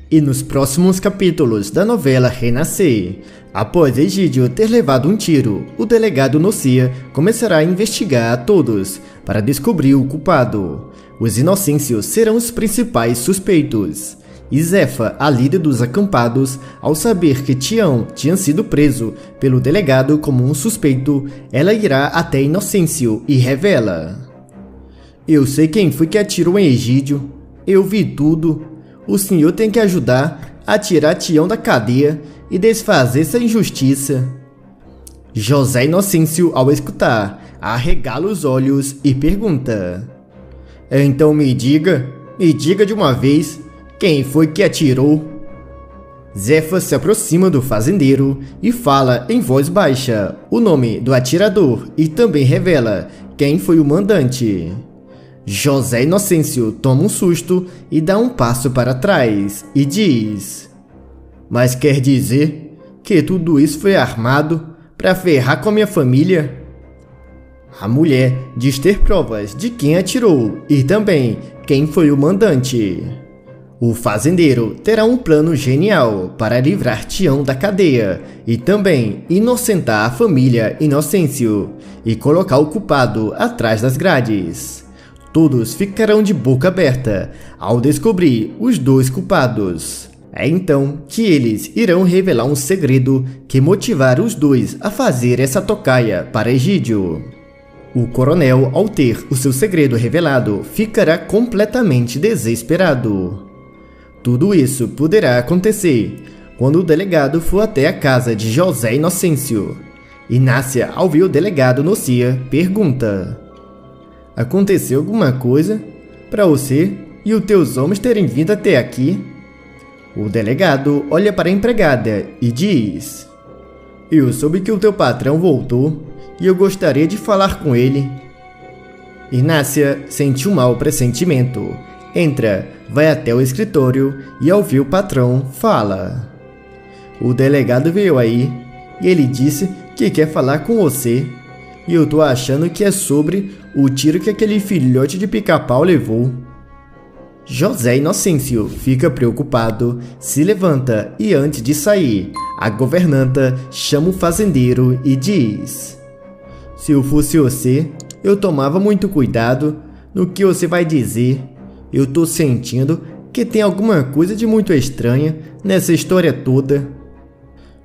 E nos próximos capítulos da novela Renascer, após Egídio ter levado um tiro, o delegado Nocia começará a investigar a todos para descobrir o culpado. Os inocêncios serão os principais suspeitos. E Zefa, a líder dos acampados, ao saber que Tião tinha sido preso pelo delegado como um suspeito, ela irá até Inocêncio e revela: "Eu sei quem foi que atirou em Egídio. Eu vi tudo. O senhor tem que ajudar a tirar Tião da cadeia e desfazer essa injustiça." José Inocêncio, ao escutar, arregala os olhos e pergunta: "Então me diga de uma vez, quem foi que atirou?" Zefa se aproxima do fazendeiro e fala em voz baixa o nome do atirador e também revela quem foi o mandante. José Inocêncio toma um susto e dá um passo para trás e diz: "Mas quer dizer que tudo isso foi armado para ferrar com a minha família?" A mulher diz ter provas de quem atirou e também quem foi o mandante. O fazendeiro terá um plano genial para livrar Tião da cadeia e também inocentar a família Inocêncio e colocar o culpado atrás das grades. Todos ficarão de boca aberta ao descobrir os dois culpados. É então que eles irão revelar um segredo que motivará os dois a fazer essa tocaia para Egídio. O coronel, ao ter o seu segredo revelado, ficará completamente desesperado. Tudo isso poderá acontecer quando o delegado for até a casa de José Inocêncio. Inácia, ao ver o delegado Nocia, pergunta: "Aconteceu alguma coisa para você e os teus homens terem vindo até aqui?" O delegado olha para a empregada e diz: "Eu soube que o teu patrão voltou e eu gostaria de falar com ele." Inácia sente um mau pressentimento. Entra, vai até o escritório e, ao ver o patrão, fala: "O delegado veio aí e ele disse que quer falar com você. E eu tô achando que é sobre o tiro que aquele filhote de pica-pau levou." José Inocêncio fica preocupado, se levanta e, antes de sair, a governanta chama o fazendeiro e diz: "Se eu fosse você, eu tomava muito cuidado no que você vai dizer. Eu tô sentindo que tem alguma coisa de muito estranha nessa história toda."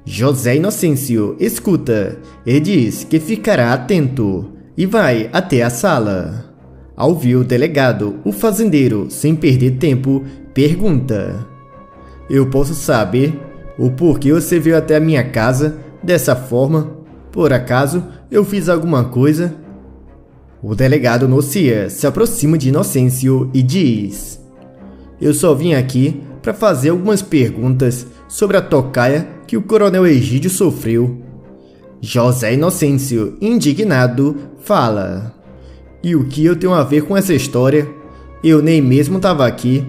José Inocêncio escuta e diz que ficará atento e vai até a sala. Ao ver o delegado, o fazendeiro, sem perder tempo, pergunta: "Eu posso saber o porquê você veio até a minha casa dessa forma? Por acaso eu fiz alguma coisa?" O delegado Nocia se aproxima de Inocêncio e diz: "Eu só vim aqui para fazer algumas perguntas sobre a tocaia que o coronel Egídio sofreu." José Inocêncio, indignado, fala: "E o que eu tenho a ver com essa história? Eu nem mesmo estava aqui.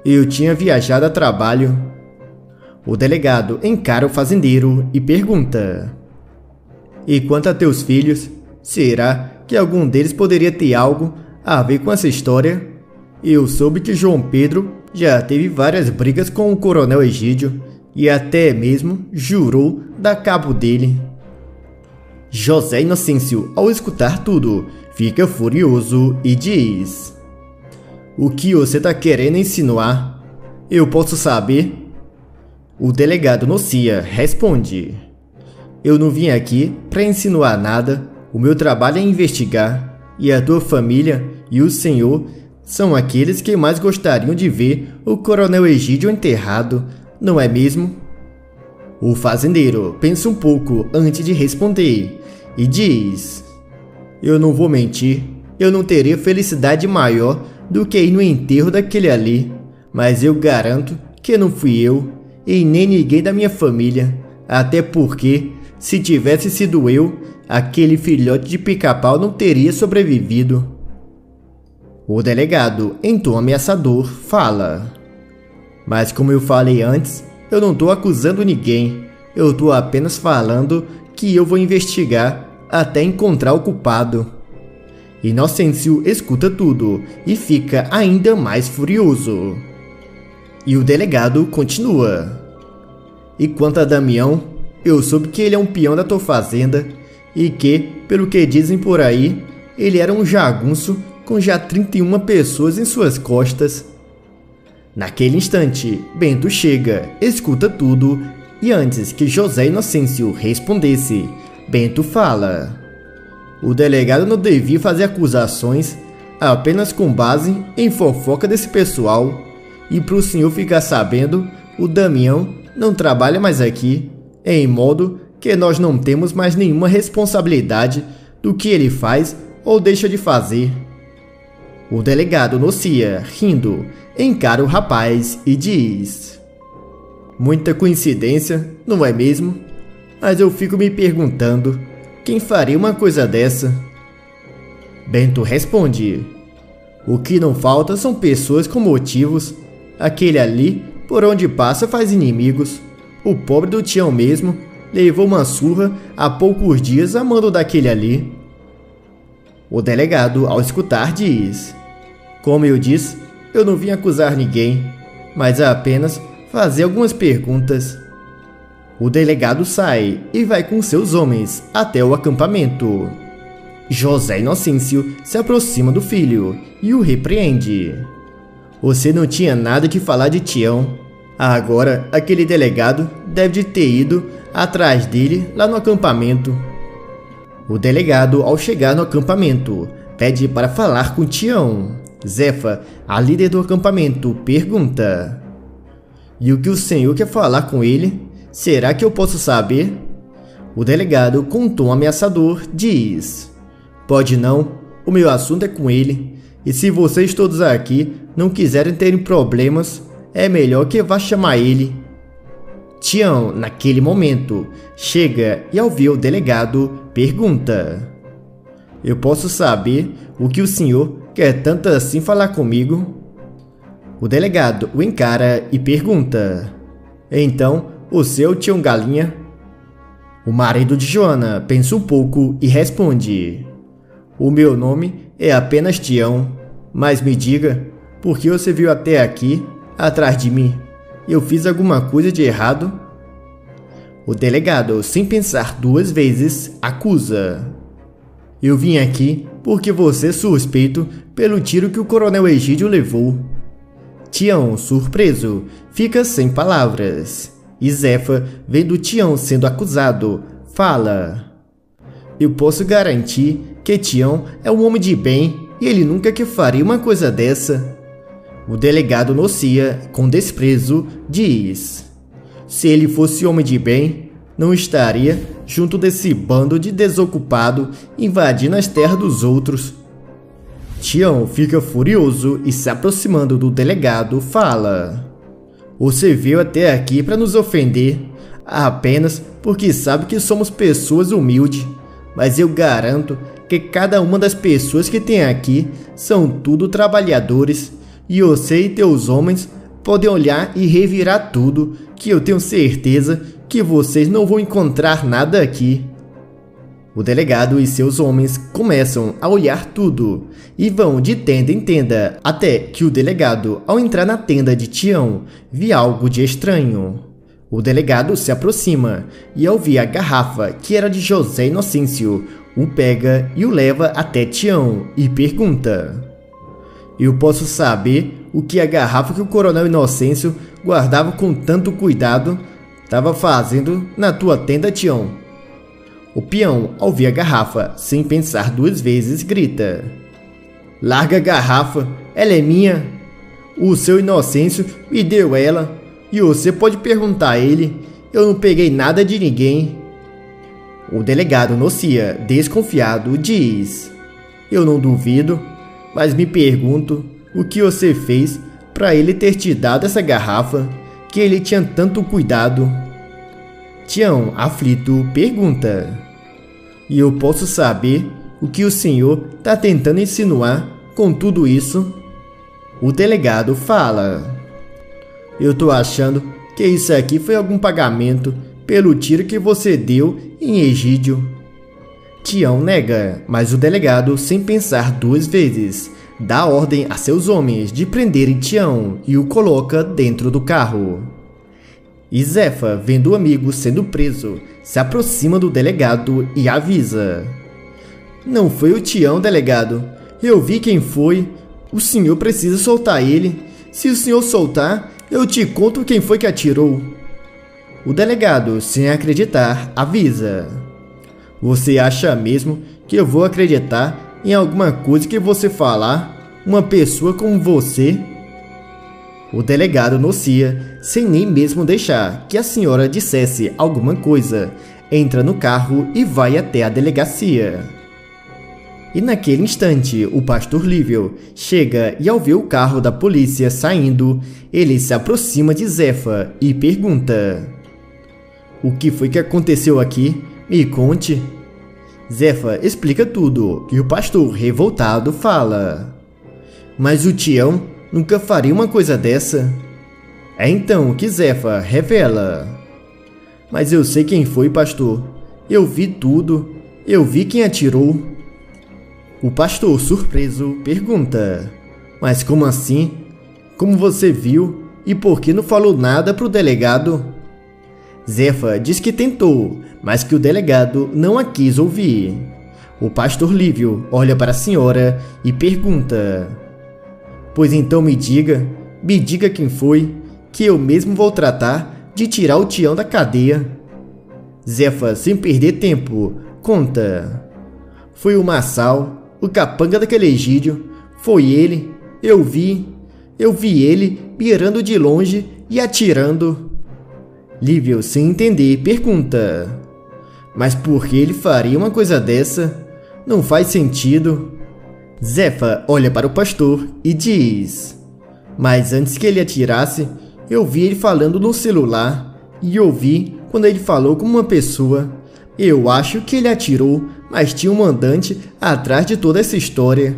Eu tinha viajado a trabalho." O delegado encara o fazendeiro e pergunta: "E quanto a teus filhos, será que algum deles poderia ter algo a ver com essa história? Eu soube que João Pedro já teve várias brigas com o coronel Egídio e até mesmo jurou dar cabo dele." José Inocêncio, ao escutar tudo, fica furioso e diz: "O que você está querendo insinuar? Eu posso saber?" O delegado Nocia responde: "Eu não vim aqui para insinuar nada. O meu trabalho é investigar, e a tua família e o senhor são aqueles que mais gostariam de ver o coronel Egídio enterrado, não é mesmo?" O fazendeiro pensa um pouco antes de responder e diz: "Eu não vou mentir, eu não teria felicidade maior do que ir no enterro daquele ali, mas eu garanto que não fui eu e nem ninguém da minha família, até porque, se tivesse sido eu, aquele filhote de pica-pau não teria sobrevivido." O delegado, em tom ameaçador, fala: "Mas como eu falei antes, eu não estou acusando ninguém. Eu estou apenas falando que eu vou investigar até encontrar o culpado." Inocêncio escuta tudo e fica ainda mais furioso. E o delegado continua. E quanto a Damião, eu soube que ele é um peão da tua fazenda e que, pelo que dizem por aí, ele era um jagunço com já 31 pessoas em suas costas. Naquele instante, Bento chega, escuta tudo e antes que José Inocêncio respondesse, Bento fala: o delegado não devia fazer acusações apenas com base em fofoca desse pessoal. E para o senhor ficar sabendo, o Damião não trabalha mais aqui, em modo que nós não temos mais nenhuma responsabilidade do que ele faz ou deixa de fazer. O delegado Nocia, rindo, encara o rapaz e diz: muita coincidência, não é mesmo? Mas eu fico me perguntando, quem faria uma coisa dessa? Bento responde: o que não falta são pessoas com motivos. Aquele ali, por onde passa, faz inimigos. O pobre do Tião mesmo levou uma surra há poucos dias a mando daquele ali. O delegado, ao escutar, diz: como eu disse, eu não vim acusar ninguém, mas apenas fazer algumas perguntas. O delegado sai e vai com seus homens até o acampamento. José Inocêncio se aproxima do filho e o repreende. Você não tinha nada que falar de Tião. Agora aquele delegado deve ter ido atrás dele lá no acampamento. O delegado, ao chegar no acampamento, pede para falar com Tião. Zefa, a líder do acampamento, pergunta: e o que o senhor quer falar com ele? Será que eu posso saber? O delegado, com um tom ameaçador, diz: pode não, o meu assunto é com ele. E se vocês todos aqui não quiserem terem problemas, é melhor que vá chamar ele. Tião, naquele momento, chega e ao ver o delegado, pergunta: eu posso saber o que o senhor quer tanto assim falar comigo? O delegado o encara e pergunta: então, o seu Tião Galinha? O marido de Joana pensa um pouco e responde: o meu nome é apenas Tião, mas me diga, por que você veio até aqui, atrás de mim? Eu fiz alguma coisa de errado? O delegado, sem pensar duas vezes, acusa: eu vim aqui porque você é suspeito pelo tiro que o coronel Egídio levou. Tião, surpreso, fica sem palavras. E Zefa, vendo Tião sendo acusado, fala: eu posso garantir que Tião é um homem de bem e ele nunca que faria uma coisa dessa. O delegado Nocia, com desprezo, diz: se ele fosse homem de bem, não estaria junto desse bando de desocupado invadindo as terras dos outros. Tião fica furioso e, se aproximando do delegado, fala: você veio até aqui para nos ofender, apenas porque sabe que somos pessoas humildes, mas eu garanto que cada uma das pessoas que tem aqui são tudo trabalhadores, e você e teus homens podem olhar e revirar tudo, que eu tenho certeza que vocês não vão encontrar nada aqui. O delegado e seus homens começam a olhar tudo e vão de tenda em tenda até que o delegado, ao entrar na tenda de Tião, vê algo de estranho. O delegado se aproxima e, ao ver a garrafa que era de José Inocêncio, o pega e o leva até Tião e pergunta: eu posso saber o que a garrafa que o coronel Inocêncio guardava com tanto cuidado estava fazendo na tua tenda, Tião? O peão, ao ver a garrafa, sem pensar duas vezes, grita: larga a garrafa, ela é minha. O seu Inocêncio me deu ela, e você pode perguntar a ele, eu não peguei nada de ninguém. O delegado Nocia, desconfiado, diz: eu não duvido, mas me pergunto o que você fez para ele ter te dado essa garrafa, que ele tinha tanto cuidado. Tião, aflito, pergunta: e eu posso saber o que o senhor está tentando insinuar com tudo isso? O delegado fala: eu tô achando que isso aqui foi algum pagamento pelo tiro que você deu em Egídio. Tião nega, mas o delegado, sem pensar duas vezes, dá ordem a seus homens de prenderem Tião e o coloca dentro do carro. E Zefa, vendo o amigo sendo preso, se aproxima do delegado e avisa: "Não foi o Tião, delegado. Eu vi quem foi. O senhor precisa soltar ele. Se o senhor soltar, eu te conto quem foi que atirou." O delegado, sem acreditar, avisa: "Você acha mesmo que eu vou acreditar em alguma coisa que você falar? Uma pessoa como você?" O delegado Nocia, sem nem mesmo deixar que a senhora dissesse alguma coisa, entra no carro e vai até a delegacia. E naquele instante, o pastor Lívio chega e, ao ver o carro da polícia saindo, ele se aproxima de Zefa e pergunta: "O que foi que aconteceu aqui? Me conte." Zefa explica tudo e o pastor, revoltado, fala: "Mas o Tião nunca faria uma coisa dessa." É então que Zefa revela: "Mas eu sei quem foi, pastor. Eu vi tudo. Eu vi quem atirou." O pastor, surpreso, pergunta: "Mas como assim? Como você viu? E por que não falou nada pro delegado?" Zefa diz que tentou, mas que o delegado não a quis ouvir. O pastor Lívio olha para a senhora e pergunta: "Pois então me diga quem foi, que eu mesmo vou tratar de tirar o Tião da cadeia." Zefa, sem perder tempo, conta: "Foi o Massal, o capanga daquele Egídio. Foi ele. Eu vi ele mirando de longe e atirando." Lívio, sem entender, pergunta: "Mas por que ele faria uma coisa dessa? Não faz sentido." Zefa olha para o pastor e diz: "Mas antes que ele atirasse, eu vi ele falando no celular e ouvi quando ele falou com uma pessoa. Eu acho que ele atirou, mas tinha um mandante atrás de toda essa história."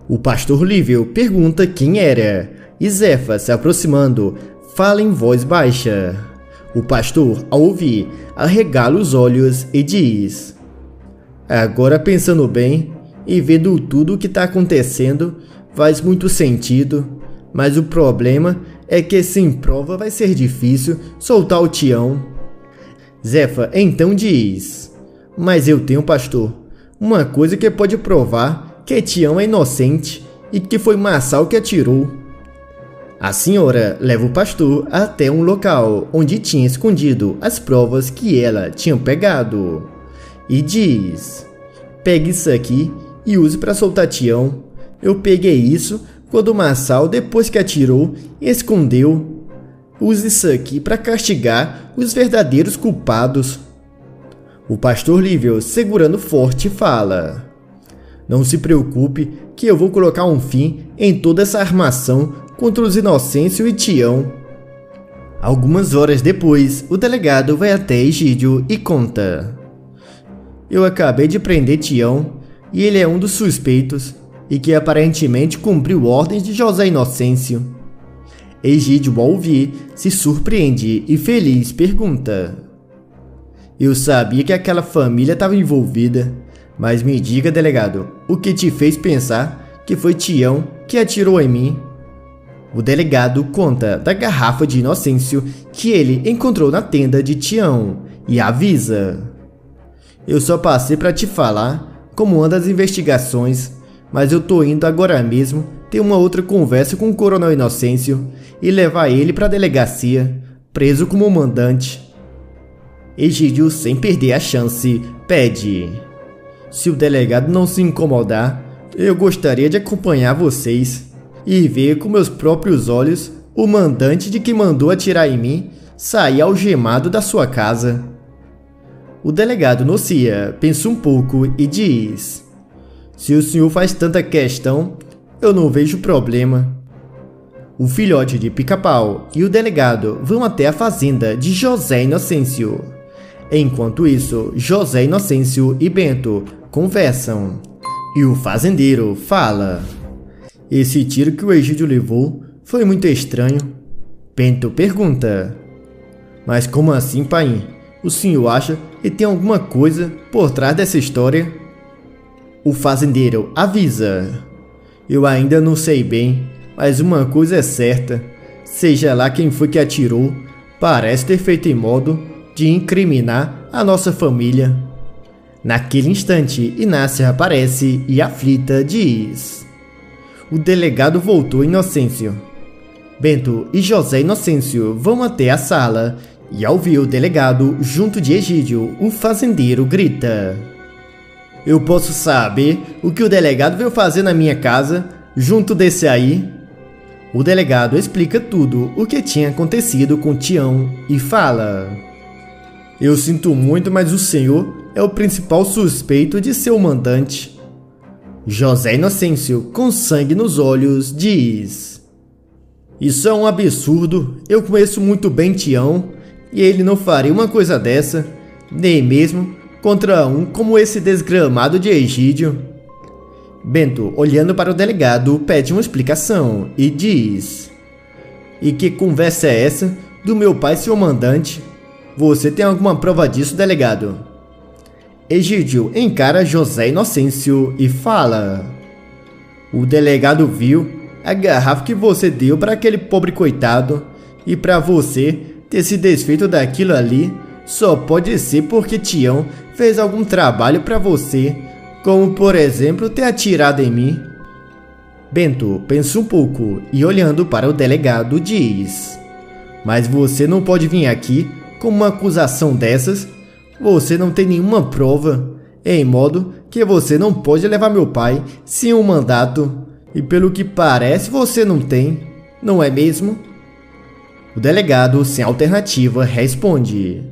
O pastor Lívio pergunta quem era e Zefa, se aproximando, fala em voz baixa. O pastor, ao ouvir, arregala os olhos e diz: "Agora, pensando bem e vendo tudo o que está acontecendo, faz muito sentido, mas o problema é que sem prova vai ser difícil soltar o Tião." Zefa então diz: "Mas eu tenho, pastor, uma coisa que pode provar que Tião é inocente e que foi Massal que atirou." A senhora leva o pastor até um local onde tinha escondido as provas que ela tinha pegado e diz: "Pegue isso aqui e use para soltar Tião. Eu peguei isso quando o Massal, depois que atirou, escondeu. Use isso aqui para castigar os verdadeiros culpados." O pastor Lívio, segurando forte, fala: "Não se preocupe que eu vou colocar um fim em toda essa armação contra os Inocêncio e Tião." Algumas horas depois, o delegado vai até Egídio e conta: "Eu acabei de prender Tião e ele é um dos suspeitos e que aparentemente cumpriu ordens de José Inocêncio." Egídio, ao ouvir, se surpreende e feliz pergunta: "Eu sabia que aquela família estava envolvida, mas me diga, delegado, o que te fez pensar que foi Tião que atirou em mim?" O delegado conta da garrafa de Inocêncio que ele encontrou na tenda de Tião e avisa: "Eu só passei para te falar como anda as investigações, mas eu tô indo agora mesmo ter uma outra conversa com o coronel Inocêncio e levar ele para a delegacia, preso como mandante." Egídio, sem perder a chance, pede: "Se o delegado não se incomodar, eu gostaria de acompanhar vocês e ver com meus próprios olhos o mandante de que mandou atirar em mim sair algemado da sua casa." O delegado Nocia pensa um pouco e diz: "Se o senhor faz tanta questão, eu não vejo problema." O filhote de Pica-Pau e o delegado vão até a fazenda de José Inocêncio. Enquanto isso, José Inocêncio e Bento conversam e o fazendeiro fala: "Esse tiro que o Egídio levou foi muito estranho." Bento pergunta: "Mas como assim, pai? O senhor acha que tem alguma coisa por trás dessa história?" O fazendeiro avisa: Eu ainda não sei bem, mas uma coisa é certa. Seja lá quem foi que atirou, parece ter feito em modo de incriminar a nossa família. Naquele instante, Inácia aparece e, aflita, diz: o delegado voltou, Inocêncio. Bento e José Inocêncio vão até a sala e, ao ver o delegado junto de Egídio, o fazendeiro grita: eu posso saber o que o delegado veio fazer na minha casa, junto desse aí? O delegado explica tudo o que tinha acontecido com Tião e fala: eu sinto muito, mas o senhor é o principal suspeito de ser o mandante. José Inocêncio, com sangue nos olhos, diz: isso é um absurdo, eu conheço muito bem Tião, e ele não faria uma coisa dessa, nem mesmo contra um como esse desgramado de Egídio. Bento, olhando para o delegado, pede uma explicação e diz: e que conversa é essa do meu pai ser o mandante? Você tem alguma prova disso, delegado? Egídio encara José Inocêncio e fala: o delegado viu a garrafa que você deu para aquele pobre coitado, e para você ter se desfeito daquilo ali só pode ser porque Tião fez algum trabalho para você, como por exemplo ter atirado em mim. Bento pensa um pouco e, olhando para o delegado, diz: mas você não pode vir aqui com uma acusação dessas. Você não tem nenhuma prova, em modo que você não pode levar meu pai sem um mandato, e pelo que parece você não tem, não é mesmo? O delegado, sem alternativa, responde: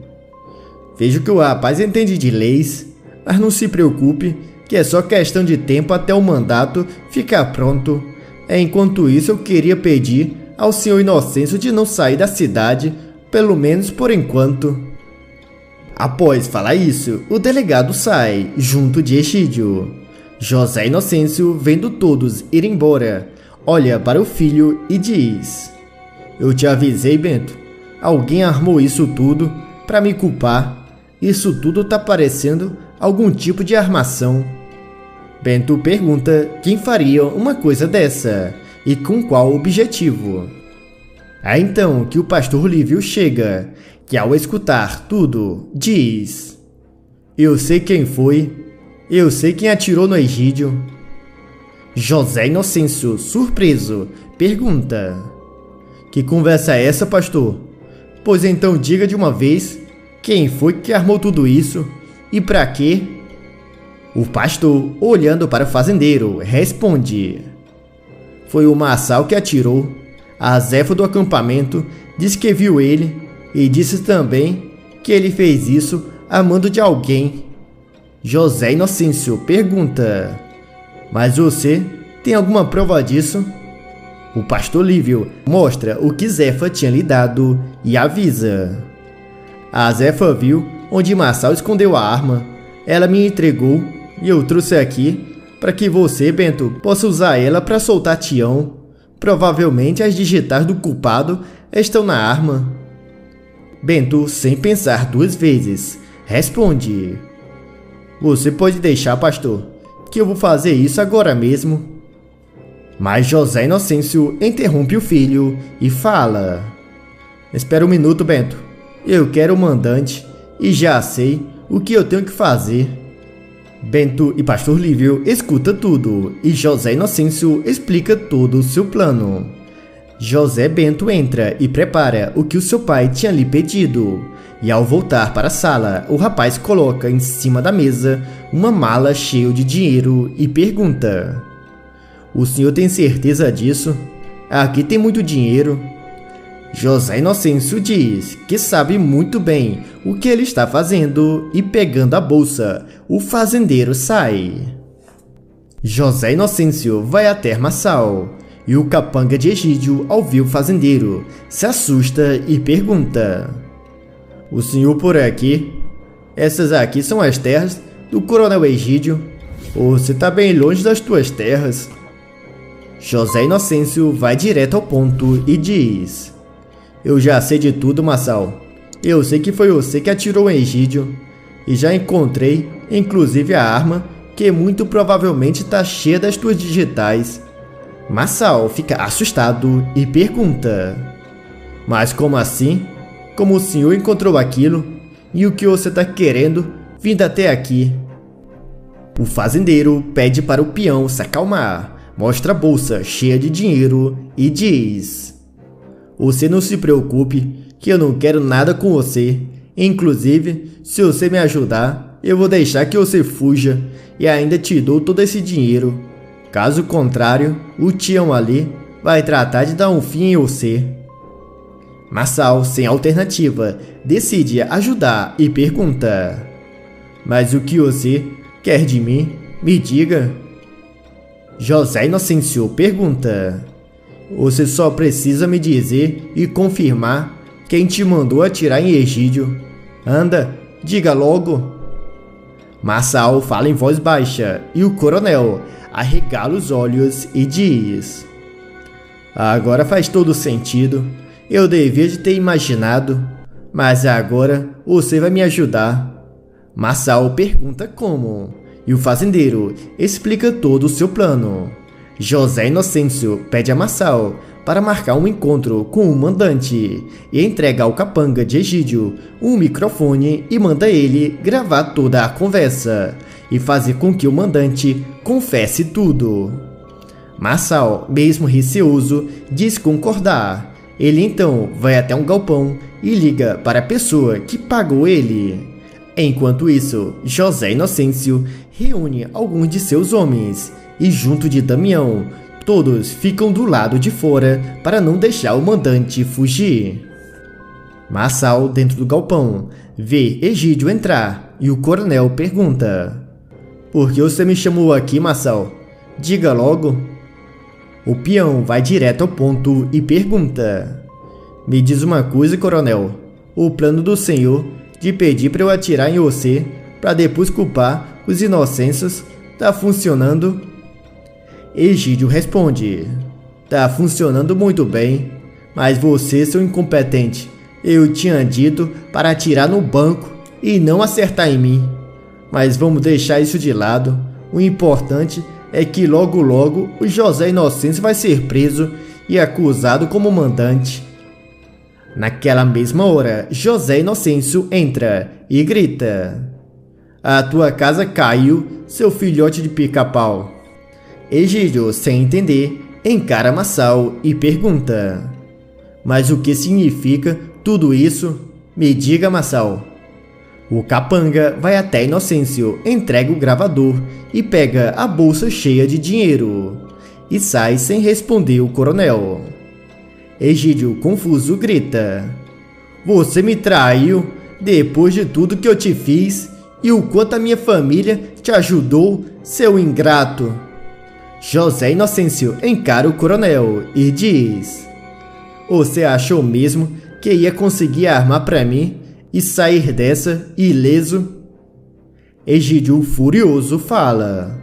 vejo que o rapaz entende de leis, mas não se preocupe, que é só questão de tempo até o mandato ficar pronto. Enquanto isso, eu queria pedir ao senhor Inocêncio de não sair da cidade, pelo menos por enquanto. Após falar isso, o delegado sai, junto de Egídio. José Inocêncio, vendo todos ir embora, olha para o filho e diz: eu te avisei, Bento. Alguém armou isso tudo para me culpar. Isso tudo tá parecendo algum tipo de armação. Bento pergunta quem faria uma coisa dessa e com qual objetivo. É então que o pastor Lívio chega, que ao escutar tudo, diz: eu sei quem foi, eu sei quem atirou no Egídio. José Inocêncio, surpreso, pergunta: que conversa é essa, pastor? Pois então diga de uma vez, quem foi que armou tudo isso e para quê? O pastor, olhando para o fazendeiro, responde: foi o Marçal que atirou. A Zefa do acampamento disse que viu ele e disse também que ele fez isso a mando de alguém. José Inocêncio pergunta: mas você tem alguma prova disso? O pastor Lívio mostra o que Zefa tinha lhe dado e avisa: a Zefa viu onde Marçal escondeu a arma. Ela me entregou e eu trouxe aqui para que você, Bento, possa usar ela para soltar Tião. Provavelmente as digitais do culpado estão na arma. Bento, sem pensar duas vezes, responde: você pode deixar, pastor, que eu vou fazer isso agora mesmo. Mas José Inocêncio interrompe o filho e fala: espera um minuto, Bento. Eu quero o mandante e já sei o que eu tenho que fazer. Bento e pastor Lívio escutam tudo e José Inocêncio explica todo o seu plano. José Bento entra e prepara o que o seu pai tinha lhe pedido. E ao voltar para a sala, o rapaz coloca em cima da mesa uma mala cheia de dinheiro e pergunta: o senhor tem certeza disso? Aqui tem muito dinheiro. José Inocêncio diz que sabe muito bem o que ele está fazendo e, pegando a bolsa, o fazendeiro sai. José Inocêncio vai até Marçal e o capanga de Egídio, ao ver o fazendeiro, se assusta e pergunta: o senhor por aqui? Essas aqui são as terras do coronel Egídio. Você está bem longe das tuas terras. José Inocêncio vai direto ao ponto e diz: eu já sei de tudo, Marçal. Eu sei que foi você que atirou em Egídio. E já encontrei, inclusive, a arma, que muito provavelmente está cheia das tuas digitais. Masao fica assustado e pergunta: mas como assim? Como o senhor encontrou aquilo? E o que você está querendo vindo até aqui? O fazendeiro pede para o peão se acalmar, mostra a bolsa cheia de dinheiro e diz: você não se preocupe, que eu não quero nada com você. Inclusive, se você me ajudar, eu vou deixar que você fuja e ainda te dou todo esse dinheiro. Caso contrário, o Tião ali vai tratar de dar um fim em você. Masao, sem alternativa, decide ajudar e pergunta: mas o que você quer de mim? Me diga. José Inocêncio pergunta: você só precisa me dizer e confirmar quem te mandou atirar em Egídio. Anda, diga logo. Masao fala em voz baixa e o coronel arregala os olhos e diz: agora faz todo sentido. Eu devia de ter imaginado, mas agora você vai me ajudar. Masao pergunta como, e o fazendeiro explica todo o seu plano. José Inocêncio pede a Masao para marcar um encontro com o mandante e entrega ao capanga de Egídio um microfone e manda ele gravar toda a conversa e fazer com que o mandante confesse tudo. Masao, mesmo receoso, diz concordar. Ele então vai até um galpão e liga para a pessoa que pagou ele. Enquanto isso, José Inocêncio reúne alguns de seus homens e, junto de Damião, todos ficam do lado de fora para não deixar o mandante fugir. Masao, dentro do galpão, vê Egídio entrar e o coronel pergunta: por que você me chamou aqui, Masao? Diga logo. O peão vai direto ao ponto e pergunta: me diz uma coisa, coronel. O plano do senhor de pedir para eu atirar em você para depois culpar os inocentes tá funcionando? Egídio responde: tá funcionando muito bem, mas você, seu incompetente, eu tinha dito para atirar no banco e não acertar em mim. Mas vamos deixar isso de lado. O importante é que logo logo o José Inocêncio vai ser preso e acusado como mandante. Naquela mesma hora, José Inocêncio entra e grita: a tua casa caiu, seu filhote de pica-pau. Egídio, sem entender, encara Masao e pergunta: mas o que significa tudo isso? Me diga, Masao. O capanga vai até Inocêncio, entrega o gravador e pega a bolsa cheia de dinheiro e sai sem responder o coronel. Egídio, confuso, grita: você me traiu depois de tudo que eu te fiz e o quanto a minha família te ajudou, seu ingrato. José Inocêncio encara o coronel e diz: você achou mesmo que ia conseguir armar para mim e sair dessa ileso? Egídio, furioso, fala: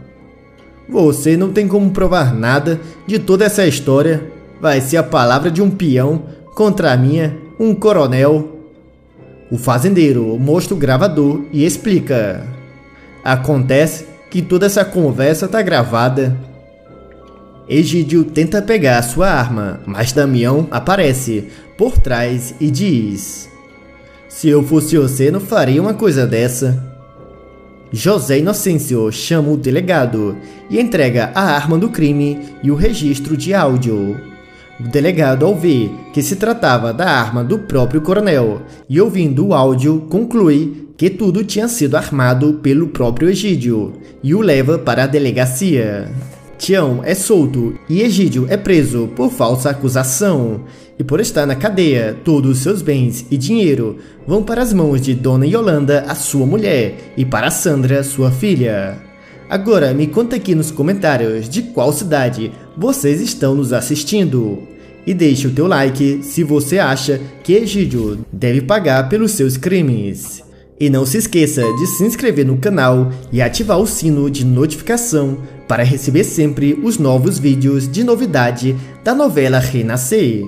você não tem como provar nada de toda essa história. Vai ser a palavra de um peão contra a minha, um coronel. O fazendeiro mostra o gravador e explica: acontece que toda essa conversa tá gravada. Egídio tenta pegar sua arma, mas Damião aparece por trás e diz: se eu fosse você, não faria uma coisa dessa. José Inocêncio chama o delegado e entrega a arma do crime e o registro de áudio. O delegado, ao ver que se tratava da arma do próprio coronel e ouvindo o áudio, conclui que tudo tinha sido armado pelo próprio Egídio e o leva para a delegacia. Tião é solto e Egídio é preso por falsa acusação. E por estar na cadeia, todos os seus bens e dinheiro vão para as mãos de Dona Yolanda, a sua mulher, e para Sandra, sua filha. Agora me conta aqui nos comentários de qual cidade vocês estão nos assistindo. E deixe o teu like se você acha que Egídio deve pagar pelos seus crimes. E não se esqueça de se inscrever no canal e ativar o sino de notificação para receber sempre os novos vídeos de novidade da novela Renascer.